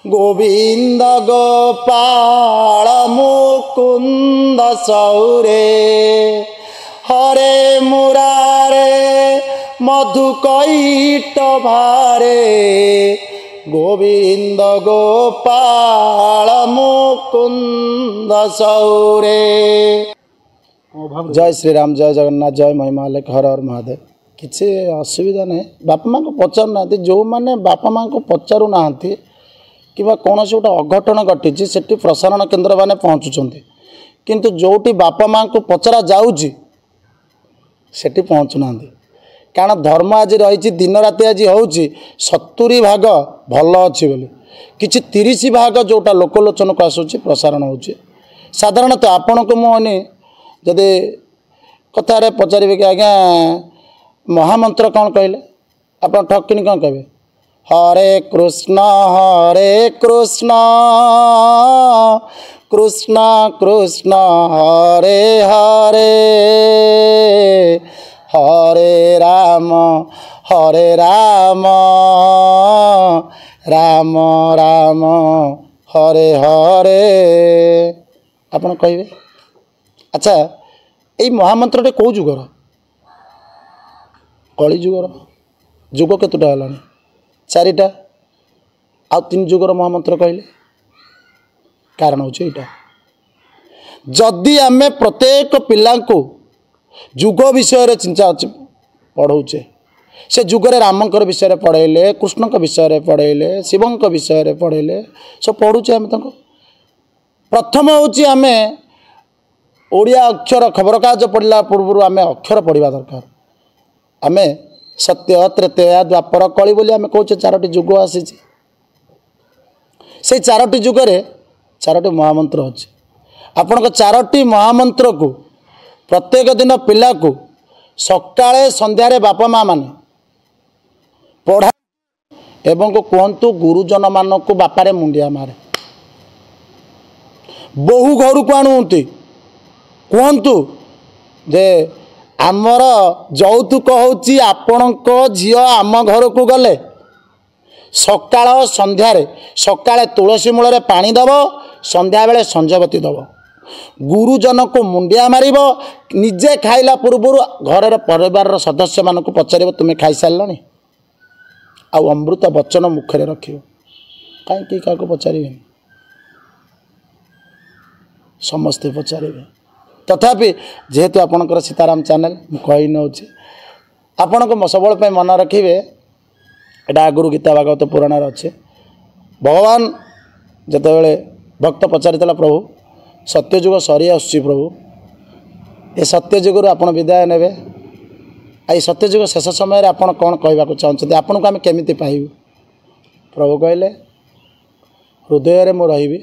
गोविंद गोपाल मुकुंद सौरे हरे मुरारे मधुकैट भारे गोविंद गोपाल मुकुंद सौरे। जय श्री राम, जय जगन्नाथ, जय महिमालेख, हर हर महादेव। किसी असुविधा नहीं। बापा माँ को पचारू ना, जो मैंने बापा माँ को पचारू ना कि कौन गोटे अघटन घटी से प्रसारण केन्द्र मैंने पहुँचुंट किंतु जोटी बापा माँ को पचरा जाऊँगी सेठी पहुँचुना। कारण धर्म आज रही दिन राति आज हूँ 70 भाग भल अच्छी बोली कि 30 भाग जोटा लोकलोचन को आसूँ प्रसारण हो साधारणतः आपण को मुझे जदि कथार पचारे कि आज्ञा महामंत्र कौन कहले आप ठकिनी कौन कहे हरे कृष्ण कृष्ण कृष्ण हरे हरे हरे राम राम राम हरे हरे आपन कहे। अच्छा ये महामंत्र कौ जुगर कली जुगर जुग केतुटा है 4टा आ 3 जुगर महामंत्र कहले कारण हूँ यहाँ जदि आमे प्रत्येक पिला को जुग विषय चिंता पढ़ाऊे से जुगरे रामंकर विषय पढ़ेले कृष्ण विषय पढ़ेले शिवं विषय पढ़ेले सब पढ़ुचे आम प्रथम हूँ आम ओडिया अक्षर खबर कागज पढ़ला पूर्व आम अक्षर पढ़ा दरकार। आम सत्य त्रेतया द्वापर कली बोली आम कहे 4टी जुग आसी से 4टी जुगरे 4टी महामंत्र अच्छे आपण 4टी महामंत्र को प्रत्येक दिन पिला को सकाळे संध्यारे बापा माँ माने पढ़ा एवं कहतु गुरुजन मान को बापारे मुंडिया मारे बहु घर को आणुंती कहतु जे आमर यौतुक होची आपणक झियो आम घर को गले सकाळ संध्यारे सकाळे तुलसी मूल पानी दब संध्या बेले संजबती दब गुरुजन को मुंडिया मारिब निजे खाइला पूर्व घर परिवार सदस्य मान को पचार तुम्हें खाई सारे आउ अमृत वचन मुखरे रख कहीं क्या पचारे समस्ते पचारे तथापि जेहेतु आपणकर सीताराम चैनल कही नौ आपण को सबल मन रखिए एटा आगुरी गीता भागवत पुराण अच्छे भगवान जितेबाला भक्त पचारिता प्रभु सत्यजुग सरी आसुची प्रभु ये सत्यजुग आप विदाय ने आई सत्यजुग शेष समय आप कौन कहवाक चाहते आपन को आम केमी पाइबू प्रभु कहले हृदय में मु रही